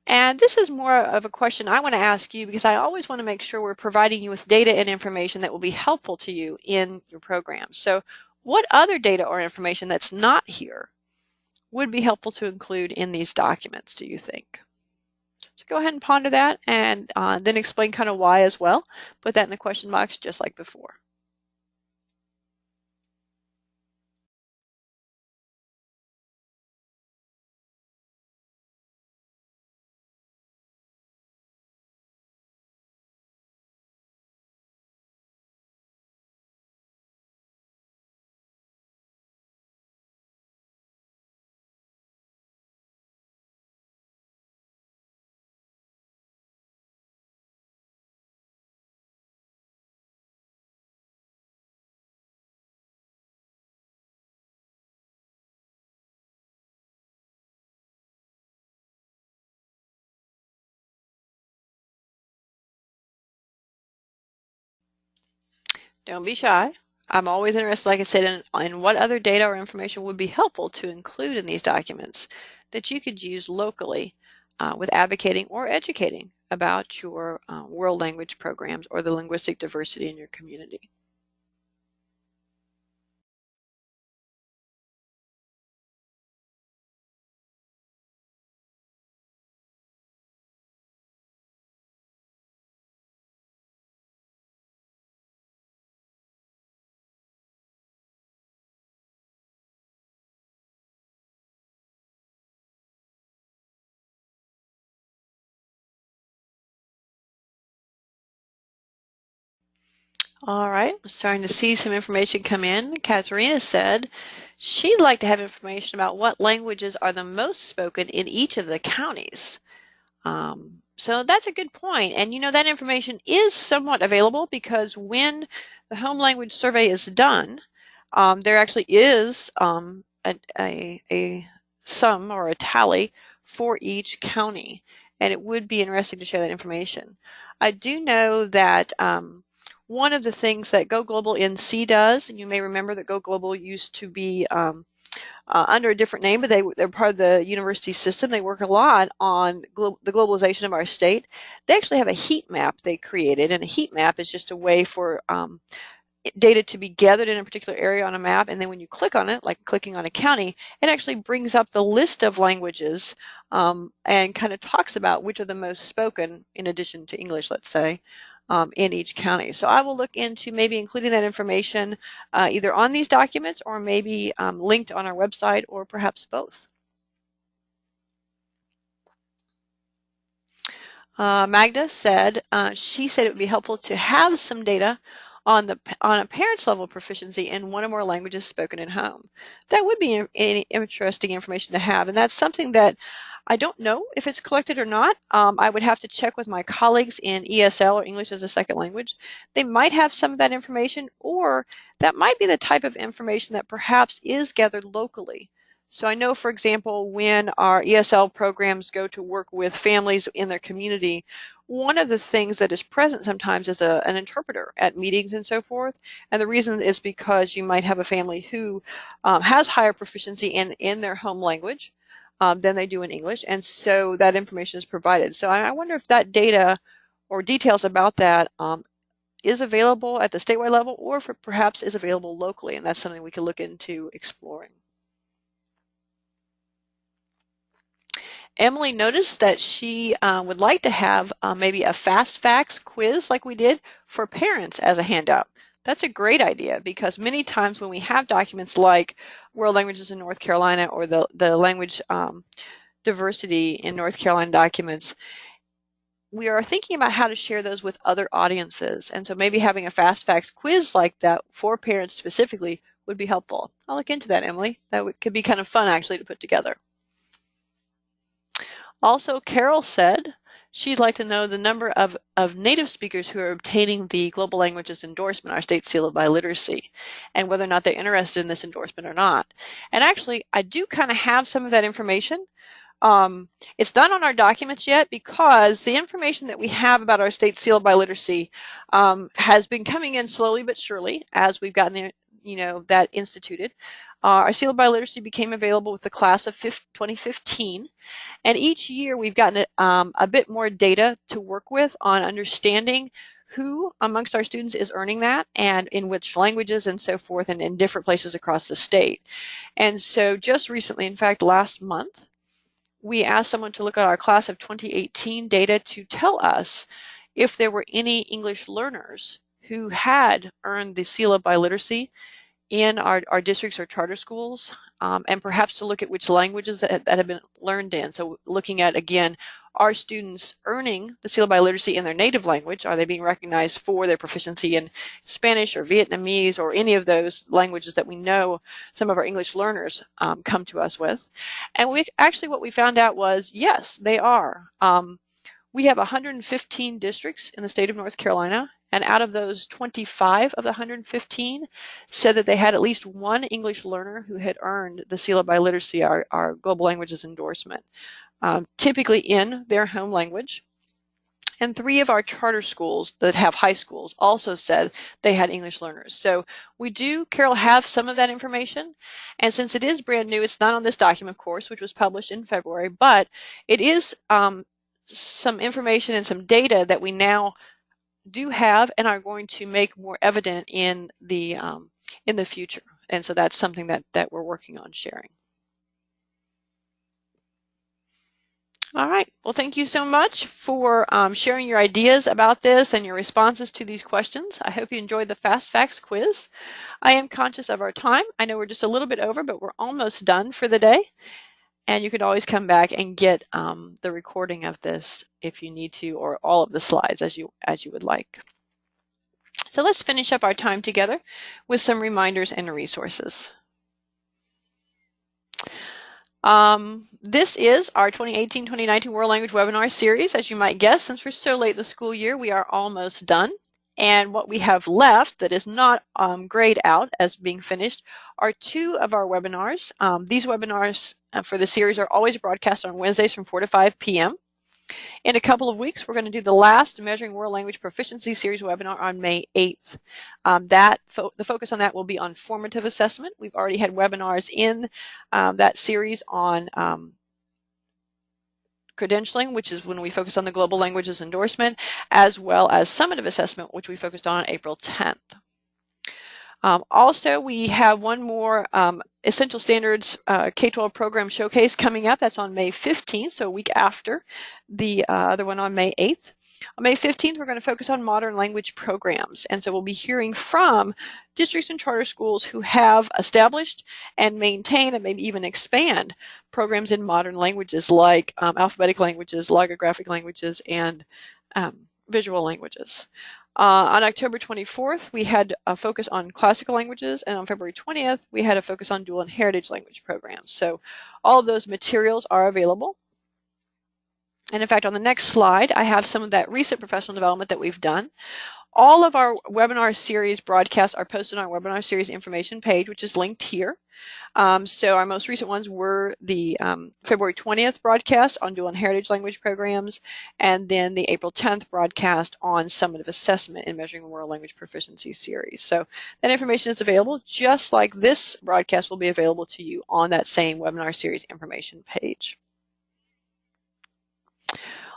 And this is more of a question I want to ask you because I always want to make sure we're providing you with data and information that will be helpful to you in your program. So what other data or information that's not here would be helpful to include in these documents, do you think? go ahead and ponder that, and then explain kind of why as well. Put that in the question box just like before. Don't be shy. I'm always interested, like I said, in what other data or information would be helpful to include in these documents that you could use locally with advocating or educating about your world language programs or the linguistic diversity in your community. All right, I'm starting to see some information come in. Katharina said she'd like to have information about what languages are the most spoken in each of the counties. So that's a good point. And you know, that information is somewhat available because when the home language survey is done, there actually is a sum or a tally for each county. And it would be interesting to share that information. I do know that one of the things that Go Global NC does, and you may remember that Go Global used to be under a different name, but they're part of the university system. They work a lot on the globalization of our state. They actually have a heat map they created, and a heat map is just a way for data to be gathered in a particular area on a map, and then when you click on it, like clicking on a county, it actually brings up the list of languages and kind of talks about which are the most spoken in addition to English, let's say, in each county. So I will look into maybe including that information either on these documents or maybe linked on our website or perhaps both. Magda said she said it would be helpful to have some data on a parent's level of proficiency in one or more languages spoken at home. That would be interesting information to have, and that's something that I don't know if it's collected or not. I would have to check with my colleagues in ESL or English as a second language. They might have some of that information, or that might be the type of information that perhaps is gathered locally. So I know, for example, when our ESL programs go to work with families in their community, one of the things that is present sometimes is an interpreter at meetings and so forth. And the reason is because you might have a family who has higher proficiency in their home language than they do in English. And so that information is provided. So I wonder if that data or details about that is available at the statewide level, or if it perhaps is available locally. And that's something we can look into exploring. Emily noticed that she would like to have maybe a fast facts quiz like we did for parents as a handout. That's a great idea because many times when we have documents like World Languages in North Carolina or the language diversity in North Carolina documents, we are thinking about how to share those with other audiences. And so maybe having a fast facts quiz like that for parents specifically would be helpful. I'll look into that, Emily. That could be kind of fun actually to put together. Also, Carol said she'd like to know the number of native speakers who are obtaining the Global Languages endorsement, our state seal of biliteracy, and whether or not they're interested in this endorsement or not. And actually, I do kind of have some of that information. It's not on our documents yet because the information that we have about our state seal of biliteracy has been coming in slowly but surely as we've gotten that instituted. Our seal of biliteracy became available with the class of 2015. And each year we've gotten a bit more data to work with on understanding who amongst our students is earning that and in which languages and so forth and in different places across the state. And so just recently, in fact, last month, we asked someone to look at our class of 2018 data to tell us if there were any English learners who had earned the seal of biliteracy in our districts or charter schools, and perhaps to look at which languages that have been learned in. So looking at, again, are students earning the seal of biliteracy in their native language? Are they being recognized for their proficiency in Spanish or Vietnamese or any of those languages that we know some of our English learners come to us with? And what we found out was, yes, they are. We have 115 districts in the state of North Carolina, and out of those, 25 of the 115 said that they had at least one English learner who had earned the seal of biliteracy, our global languages endorsement, typically in their home language. And 3 of our charter schools that have high schools also said they had English learners. So we do, Carol, have some of that information. And since it is brand new, it's not on this document, of course, which was published in February, but it is some information and some data that we now do have and are going to make more evident in the future. And so that's something that we're working on sharing. All right. Well, thank you so much for sharing your ideas about this and your responses to these questions. I hope you enjoyed the Fast Facts quiz. I am conscious of our time. I know we're just a little bit over, but we're almost done for the day. And you can always come back and get the recording of this if you need to, or all of the slides as you would like. So let's finish up our time together with some reminders and resources. This is our 2018-2019 World Language Webinar Series. As you might guess, since we're so late in the school year, we are almost done. And what we have left that is not grayed out as being finished are 2 of our webinars. These webinars for the series are always broadcast on Wednesdays from 4 to 5 p.m. In a couple of weeks, we're going to do the last Measuring World Language Proficiency Series webinar on May 8th. The focus on that will be on formative assessment. We've already had webinars in that series on credentialing, which is when we focus on the global languages endorsement, as well as summative assessment, which we focused on April 10th. Also, we have one more Essential Standards K-12 program showcase coming up. That's on May 15th, so a week after the other one on May 8th. On May 15th, we're going to focus on modern language programs. And so we'll be hearing from districts and charter schools who have established and maintain and maybe even expand programs in modern languages like alphabetic languages, logographic languages, and visual languages. On October 24th, we had a focus on classical languages, and on February 20th, we had a focus on dual and heritage language programs. So all of those materials are available. And in fact, on the next slide, I have some of that recent professional development that we've done. All of our webinar series broadcasts are posted on our webinar series information page, which is linked here. So our most recent ones were the February 20th broadcast on dual and heritage language programs, and then the April 10th broadcast on summative assessment in Measuring World Language Proficiency series. So that information is available, just like this broadcast will be available to you on that same webinar series information page.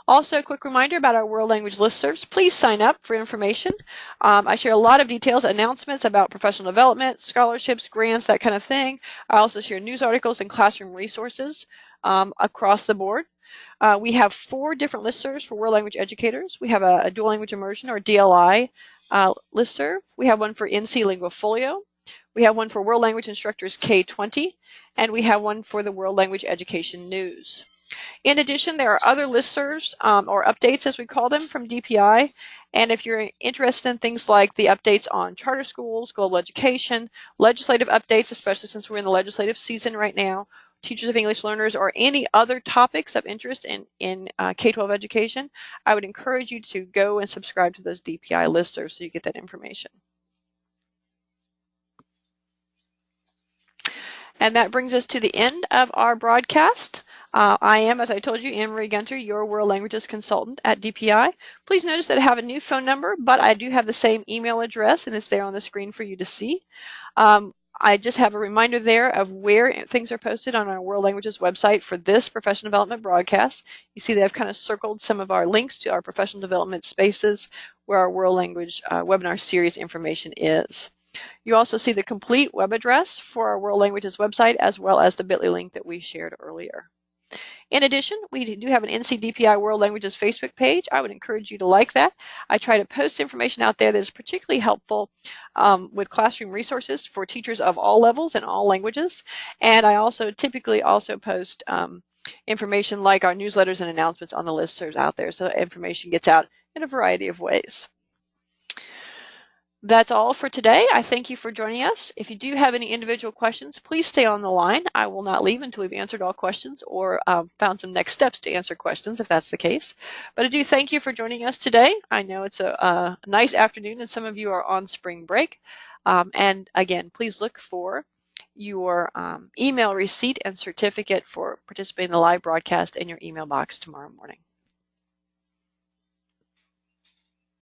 Also, a quick reminder about our World Language Listservs. Please sign up for information. I share a lot of details, announcements about professional development, scholarships, grants, that kind of thing. I also share news articles and classroom resources across the board. We have 4 different listservs for world language educators. We have a dual language immersion, or DLI, listserv. We have one for NC Linguafolio. We have one for World Language Instructors K-20, and we have one for the World Language Education News. In addition, there are other listservs or updates, as we call them, from DPI. And if you're interested in things like the updates on charter schools, global education, legislative updates, especially since we're in the legislative season right now, teachers of English learners, or any other topics of interest in K-12 education, I would encourage you to go and subscribe to those DPI listservs so you get that information. And that brings us to the end of our broadcast. I am, as I told you, Anne-Marie Gunter, your World Languages Consultant at DPI. Please notice that I have a new phone number, but I do have the same email address, and it's there on the screen for you to see. I just have a reminder there of where things are posted on our World Languages website for this professional development broadcast. You see that I've kind of circled some of our links to our professional development spaces where our World Language webinar series information is. You also see the complete web address for our World Languages website, as well as the bit.ly link that we shared earlier. In addition, we do have an NCDPI World Languages Facebook page. I would encourage you to like that. I try to post information out there that is particularly helpful with classroom resources for teachers of all levels and all languages. And I also typically post information like our newsletters and announcements on the listservs out there, so information gets out in a variety of ways. That's all for today. I thank you for joining us. If you do have any individual questions, please stay on the line. I will not leave until we've answered all questions or found some next steps to answer questions if that's the case. But I do thank you for joining us today. I know it's a nice afternoon and some of you are on spring break. And again, please look for your email receipt and certificate for participating in the live broadcast in your email box tomorrow morning.